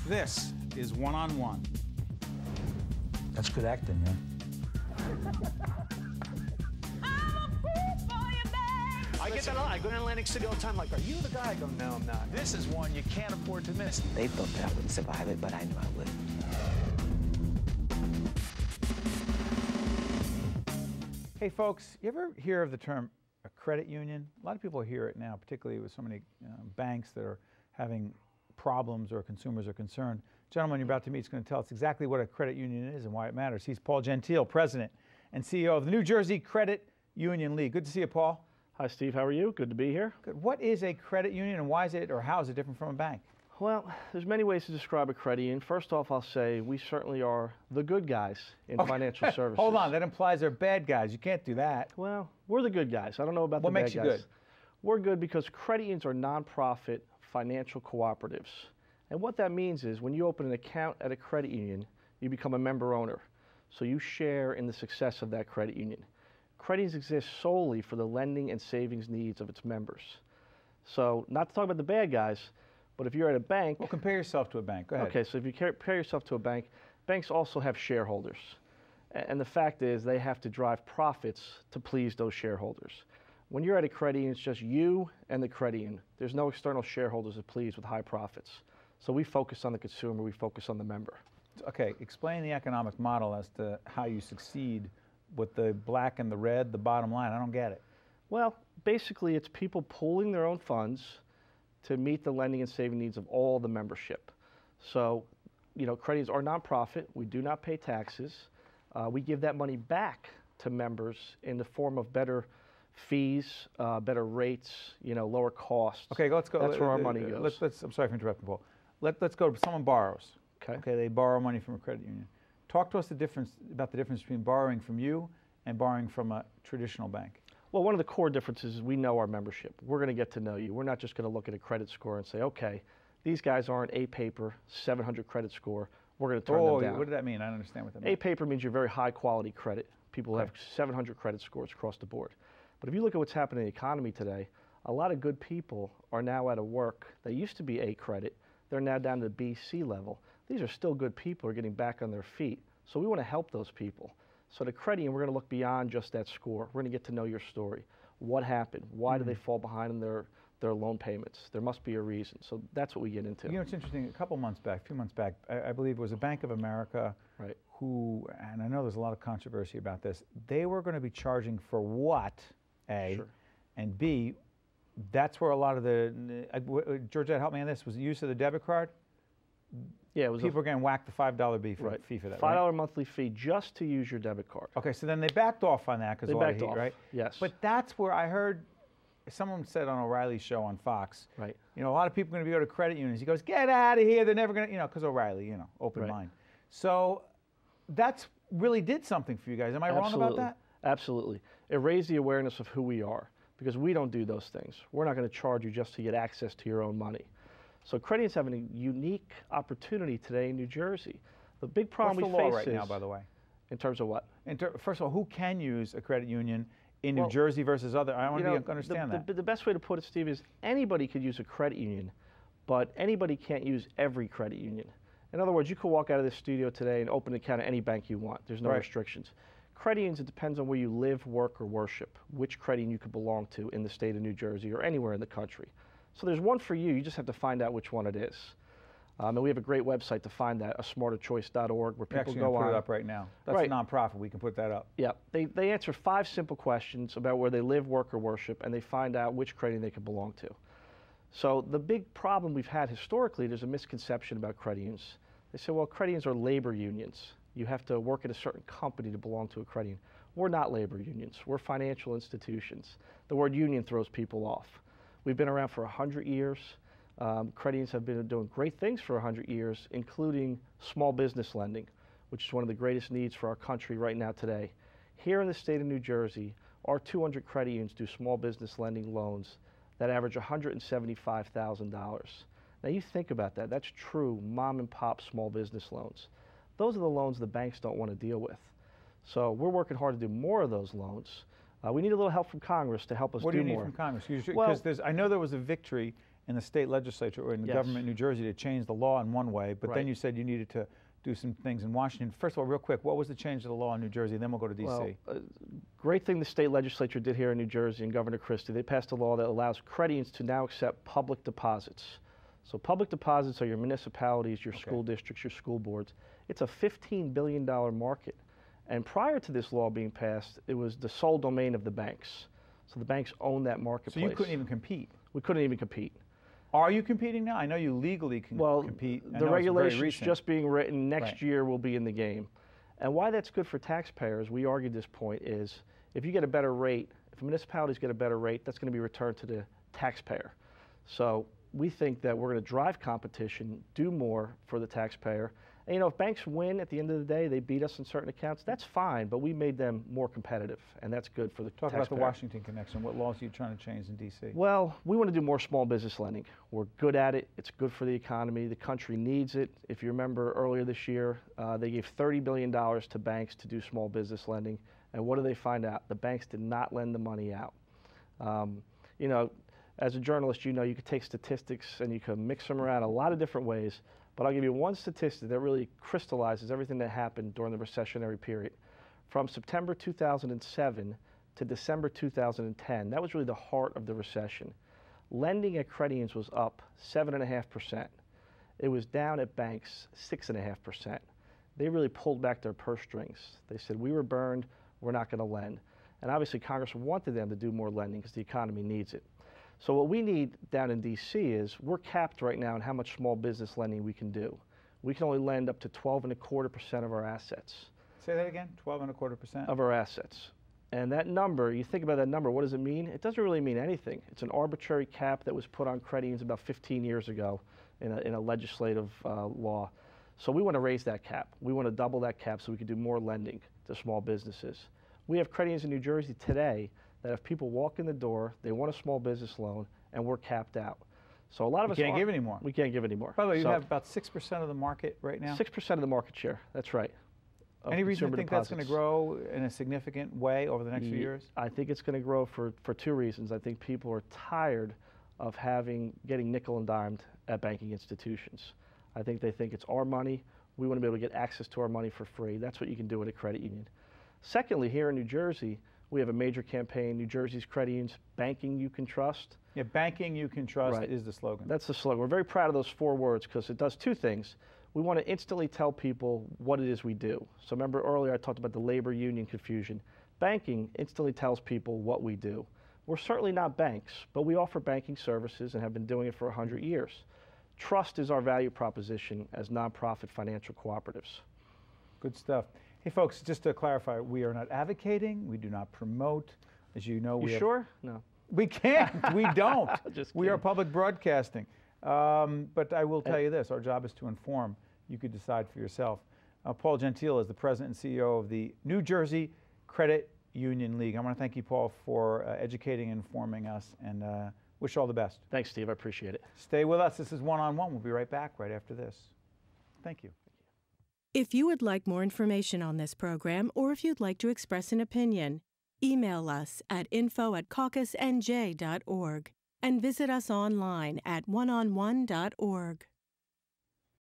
This is One-on-One. That's good acting, man. I get that a lot. I go to Atlantic City all the time, like, are you the guy? I go, no, I'm not. This is one you can't afford to miss. They thought that I wouldn't survive it, but I knew I would. Hey, folks, you ever hear of the term a credit union? A lot of people hear it now, particularly with so many banks that are having problems or consumers are concerned. Gentleman you're about to meet is going to tell us exactly what a credit union is and why it matters. He's Paul Gentile, President and CEO of the New Jersey Credit Union League. Good to see you, Paul. Hi, Steve. How are you? Good to be here. Good. What is a credit union and why is it, or how is it different from a bank? Well, there's many ways to describe a credit union. First off, I'll say we certainly are the good guys in financial services. Hold on, that implies they're bad guys. You can't do that. Well, we're the good guys. I don't know about the bad guys. What makes you good? We're good because credit unions are nonprofit financial cooperatives. And what that means is when you open an account at a credit union, you become a member owner. So you share in the success of that credit union. Credit unions exist solely for the lending and savings needs of its members. So not to talk about the bad guys, but if you're at a bank... Well, compare yourself to a bank. Go ahead. Okay, so if you compare yourself to a bank, banks also have shareholders. And the fact is they have to drive profits to please those shareholders. When you're at a credit union, it's just you and the credit union. There's no external shareholders to please with high profits. So we focus on the consumer, we focus on the member. Okay, explain the economic model as to how you succeed with the black and the red, the bottom line. I don't get it. Well, basically it's people pooling their own funds to meet the lending and saving needs of all the membership. So, you know, credit unions are nonprofit. We do not pay taxes. We give that money back to members in the form of better fees, better rates, you know, lower costs. Okay, let's go. That's where our money goes. I'm sorry for interrupting, Paul. Let's go. Someone borrows. Okay, they borrow money from a credit union. Talk to us about the difference between borrowing from you and borrowing from a traditional bank. Well, one of the core differences is we know our membership. We're going to get to know you. We're not just going to look at a credit score and say, okay, these guys aren't A-paper, 700 credit score. We're going to turn them down. What did that mean? I don't understand what that means. A-paper means you're very high quality credit. People have 700 credit scores across the board. But if you look at what's happening in the economy today, a lot of good people are now out of work. They used to be A credit. They're now down to the B, C level. These are still good people who are getting back on their feet. So we want to help those people. So the credit union, we're going to look beyond just that score. We're going to get to know your story. What happened? Why do they fall behind in their loan payments? There must be a reason. So that's what we get into. You know, it's interesting. A few months back, I believe it was a Bank of America who, and I know there's a lot of controversy about this, they were going to be charging for what, A, Sure. and B, that's where a lot of the, Georgette, help me on this, was the use of the debit card? Yeah, it was people were getting whacked the $5 fee for that, $5 monthly fee just to use your debit card. Okay, so then they backed off on that because of all the heat, right? Yes. But that's where I heard someone said on O'Reilly's show on Fox, right? You know, a lot of people are going to go to credit unions. He goes, get out of here. They're never going to, you know, because O'Reilly, you know, open mind. So that's really did something for you guys. Am I wrong about that? Absolutely. It raised the awareness of who we are because we don't do those things. We're not going to charge you just to get access to your own money. So credit unions have a unique opportunity today in New Jersey. The big problem we face What's the law right now, by the way? In terms of what? First of all, who can use a credit union in New Jersey versus other? I want to understand that. The best way to put it, Steve, is anybody could use a credit union, but anybody can't use every credit union. In other words, you could walk out of this studio today and open an account at any bank you want. There's no restrictions. Credit unions, it depends on where you live, work, or worship, which credit union you could belong to in the state of New Jersey or anywhere in the country. So there's one for you. You just have to find out which one it is. And we have a great website to find that, asmarterchoice.org, where people go on. Put it up right now. That's a nonprofit. We can put that up. Yeah. They answer 5 simple questions about where they live, work, or worship, and they find out which credit union they can belong to. So the big problem we've had historically, there's a misconception about credit unions. They say, well, credit unions are labor unions. You have to work at a certain company to belong to a credit union. We're not labor unions. We're financial institutions. The word union throws people off. We've been around for 100 years. Credit unions have been doing great things for 100 years, including small business lending, which is one of the greatest needs for our country right now today. Here in the state of New Jersey, our 200 credit unions do small business lending loans that average $175,000. Now you think about that. That's true mom and pop small business loans. Those are the loans the banks don't want to deal with. So we're working hard to do more of those loans. We need a little help from Congress to help us do more. What do you need from Congress? Because I know there was a victory in the state legislature or in the Yes. government in New Jersey to change the law in one way, but then Right. you said you needed to do some things in Washington. First of all, real quick, what was the change to the law in New Jersey? Then we'll go to D.C. Well, great thing the state legislature did here in New Jersey and Governor Christie. They passed a law that allows credit unions to now accept public deposits. So public deposits are your municipalities, your school districts, your school boards. It's a $15 billion market. And prior to this law being passed, it was the sole domain of the banks. So the banks own that marketplace. So you couldn't even compete. We couldn't even compete. Are you competing now? I know you legally can compete. I The know it's very regulation's recent. just being written. Next Right. year we'll be in the game. And why that's good for taxpayers, we argued this point, is if you get a better rate, if municipalities get a better rate, that's going to be returned to the taxpayer. So we think that we're going to drive competition, do more for the taxpayer. And you know, if banks win at the end of the day, they beat us in certain accounts, that's fine, but we made them more competitive, and that's good for the Talk taxpayer. about the Washington connection. What laws are you trying to change in D.C.? Well, we want to do more small business lending. We're good at it. It's good for the economy. The country needs it. If you remember earlier this year, they gave $30 billion to banks to do small business lending. And what did they find out? The banks did not lend the money out. You know, as a journalist, you know you could take statistics and you can mix them around a lot of different ways. But I'll give you one statistic that really crystallizes everything that happened during the recessionary period. From September 2007 to December 2010, that was really the heart of the recession. Lending at credit unions was up 7.5%. It was down at banks 6.5%. They really pulled back their purse strings. They said, we were burned, we're not going to lend. And obviously Congress wanted them to do more lending because the economy needs it. So what we need down in D.C. is we're capped right now on how much small business lending we can do. We can only lend up to 12.25% of our assets. Say that again, 12.25%? Of our assets. And that number, you think about that number, what does it mean? It doesn't really mean anything. It's an arbitrary cap that was put on credit unions about 15 years ago in a legislative law. So we want to raise that cap. We want to double that cap so we can do more lending to small businesses. We have credit unions in New Jersey today that if people walk in the door, they want a small business loan, and we're capped out. So a lot of us can't give any more. We can't give any more. By the way, you So have about 6% of the market right now? 6% of the market share, that's right. Any reason to consumer think that's going to deposits. grow in a significant way over the next few years? I think it's going to grow for two reasons. I think people are tired of getting nickel and dimed at banking institutions. I think they think it's our money. We want to be able to get access to our money for free. That's what you can do at a credit union. Secondly, here in New Jersey, we have a major campaign, New Jersey's Credit Unions, Banking You Can Trust. Yeah, banking you can trust Right. is the slogan. That's the slogan. We're very proud of those 4 words because it does 2 things. We want to instantly tell people what it is we do. So remember earlier I talked about the labor union confusion. Banking instantly tells people what we do. We're certainly not banks, but we offer banking services and have been doing it for 100 years. Trust is our value proposition as nonprofit financial cooperatives. Good stuff. Hey, folks, just to clarify, we are not advocating. We do not promote. As you know, we You have, sure? No. We can't. We don't. Just we are kidding. public broadcasting. But I will tell you this. Our job is to inform. You could decide for yourself. Paul Gentile is the president and CEO of the New Jersey Credit Union League. I want to thank you, Paul, for educating and informing us, and wish you all the best. Thanks, Steve. I appreciate it. Stay with us. This is One on One. We'll be right back right after this. Thank you. If you would like more information on this program, or if you'd like to express an opinion, email us at info@caucusnj.org and visit us online at oneonone.org.